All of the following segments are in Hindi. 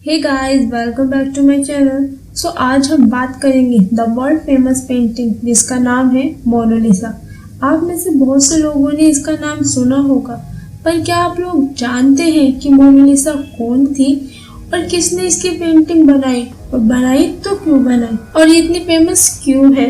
Hey guys, welcome back to my channel. So आज हम बात करेंगे द वर्ल्ड फेमस पेंटिंग जिसका नाम है मोनालिसा। आप में से बहुत से लोगों ने इसका नाम सुना होगा, पर क्या आप लोग जानते हैं कि मोनालिसा कौन थी और किसने इसकी पेंटिंग बनाई, और बनाई तो क्यों बनाई, और ये इतनी फेमस क्यों है,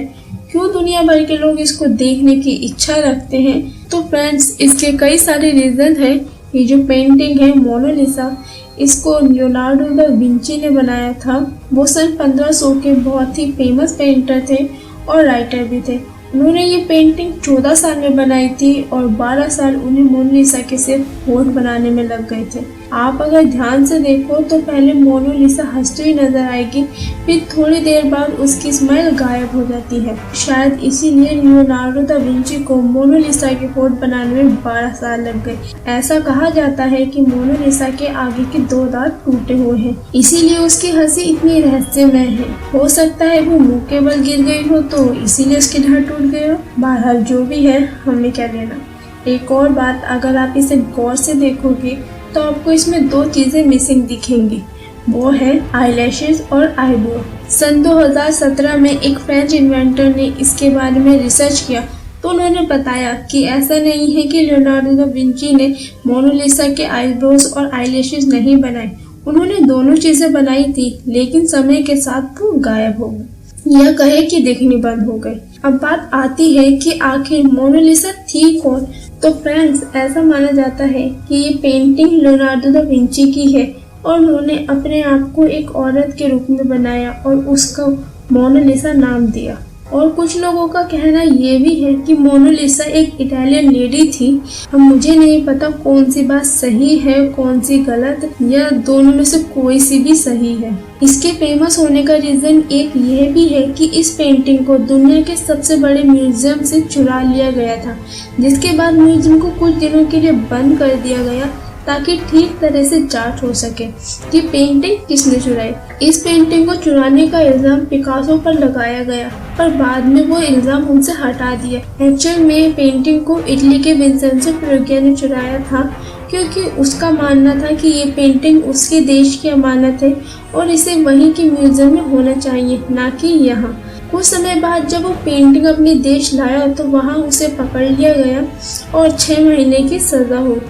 क्यों दुनिया भर के लोग इसको देखने की इच्छा रखते हैं। तो फ्रेंड्स, इसके कई सारे रीजन हैं। ये जो पेंटिंग है मोनालिसा, इसको लियोनार्डो दा विंची ने बनाया था। वो सन 1500 के बहुत ही फेमस पेंटर थे और राइटर भी थे। उन्होंने ये पेंटिंग 14 साल में बनाई थी और 12 साल उन्हें मोनालिसा के सिर्फ होंठ बनाने में लग गए थे। आप अगर ध्यान से देखो तो पहले मोनालिसा हंसती हुई नजर आएगी, फिर थोड़ी देर बाद उसकी स्माइल गायब हो जाती है। शायद इसीलिए लियोनार्डो दा विंची को मोनालिसा के होंठ बनाने में 12 साल लग गए। ऐसा कहा जाता है कि मोनालिसा के आगे के 2 दांत टूटे हुए हैं, इसीलिए उसकी हंसी इतनी रहस्यमय है। हो सकता है वो मुंह के बल गिर गई हो तो इसीलिए उसके दांत टूट गए हो। बहरहाल जो भी है, हमें क्या लेना। एक और बात, अगर आप इसे गौर से देखोगे तो आपको इसमें 2 चीजें मिसिंग दिखेंगी। वो है आईलैशेस और आईब्रो। सन 2017 में एक फ्रेंच इन्वेंटर ने इसके बारे में रिसर्च किया तो उन्होंने बताया कि ऐसा नहीं है कि लियोनार्डो दा विंची ने मोनालिसा के आईब्रोज और आईलैशेस नहीं बनाए। उन्होंने दोनों चीजें बनाई थी, लेकिन समय के साथ वो गायब हो गई, यह कहे कि दिखनी बंद हो गई। अब बात आती है कि आखिर मोनालिसा थी कौन। तो फ्रेंड्स, ऐसा माना जाता है कि ये पेंटिंग लियोनार्डो दा विंची की है और उन्होंने अपने आप को एक औरत के रूप में बनाया और उसका मोनालिसा नाम दिया। और कुछ लोगों का कहना ये भी है कि मोनालिसा एक इटालियन लेडी थी। अब मुझे नहीं पता कौन सी बात सही है, कौन सी गलत, या दोनों में से कोई सी भी सही है। इसके फेमस होने का रीजन एक ये भी है कि इस पेंटिंग को दुनिया के सबसे बड़े म्यूजियम से चुरा लिया गया था, जिसके बाद म्यूजियम को कुछ दिनों के लिए बंद कर दिया गया ताकि ठीक तरह से जांच हो सके कि पेंटिंग किसने चुराई। इस पेंटिंग को चुराने का इल्जाम पिकासो पर लगाया गया, पर बाद में वो इल्जाम उनसे हटा दिया। एक्चुअल में पेंटिंग को इटली के विंसेंजो पेरुगिया ने चुराया था, क्योंकि उसका मानना था कि ये पेंटिंग उसके देश की अमानत है और इसे वहीं के म्यूजियम में होना चाहिए, ना कि यहाँ। कुछ समय बाद जब वो पेंटिंग अपने देश लाया तो वहाँ उसे पकड़ लिया गया और 6 महीने की सजा हुई।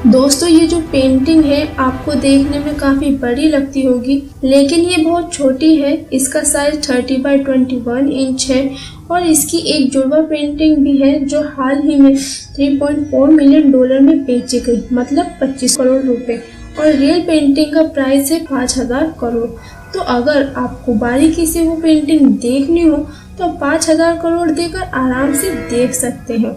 दोस्तों, ये जो पेंटिंग है आपको देखने में काफी बड़ी लगती होगी, लेकिन ये बहुत छोटी है। इसका साइज 30 बाय 21 इंच है और इसकी एक जुड़वा पेंटिंग भी है जो हाल ही में $3.4 मिलियन में बेची गई, मतलब 25 करोड़ रुपए। और रियल पेंटिंग का प्राइस है 5000 करोड़। तो अगर आपको बारीकी से वो पेंटिंग देखनी हो तो 5000 करोड़ देकर आराम से देख सकते हो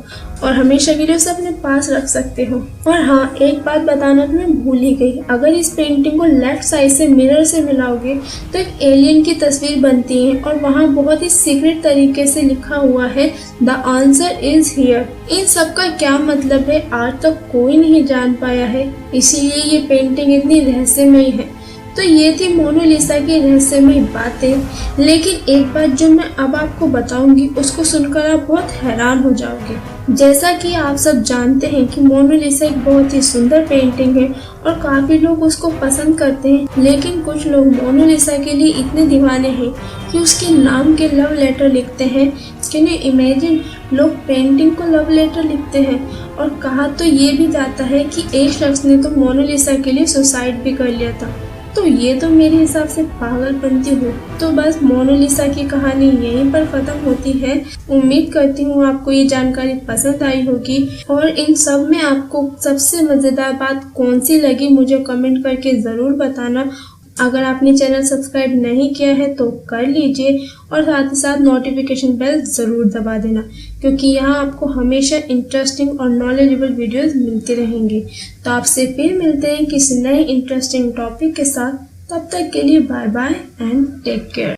और हमेशा के लिए उसे अपने पास रख सकते हो। और हाँ, एक बात बताना तो मैं भूल ही गई, अगर इस पेंटिंग को लेफ्ट साइड से मिरर से मिलाओगे तो एक एलियन की तस्वीर बनती है और वहाँ बहुत ही सीक्रेट तरीके से लिखा हुआ है द आंसर इज हियर। इन सब का क्या मतलब है आज तक कोई नहीं जान पाया है, इसीलिए ये पेंटिंग इतनी रहस्यमय है। तो ये थी मोनालिसा की रहस्यमय बातें, लेकिन एक बात जो मैं अब आपको बताऊंगी उसको सुनकर आप बहुत हैरान हो जाओगे। जैसा कि आप सब जानते हैं कि मोनालिसा एक बहुत ही सुंदर पेंटिंग है और काफी लोग उसको पसंद करते हैं, लेकिन कुछ लोग मोनालिसा के लिए इतने दीवाने हैं कि उसके नाम के लव लेटर लिखते हैं। कैन यू इमेजिन, लोग पेंटिंग को लव लेटर लिखते हैं। और कहा तो ये भी जाता है कि एक शख्स ने तो मोनालिसा के लिए सुसाइड भी कर लिया था। तो ये तो मेरे हिसाब से पागलपंती हो। तो बस मोनालिसा की कहानी यहीं पर खत्म होती है। उम्मीद करती हूँ आपको ये जानकारी पसंद आई होगी, और इन सब में आपको सबसे मजेदार बात कौन सी लगी मुझे कमेंट करके जरूर बताना। अगर आपने चैनल सब्सक्राइब नहीं किया है तो कर लीजिए और साथ ही साथ नोटिफिकेशन बेल ज़रूर दबा देना, क्योंकि यहाँ आपको हमेशा इंटरेस्टिंग और नॉलेजेबल वीडियोस मिलते रहेंगे। तो आपसे फिर मिलते हैं किसी नए इंटरेस्टिंग टॉपिक के साथ। तब तक के लिए bye bye and take care.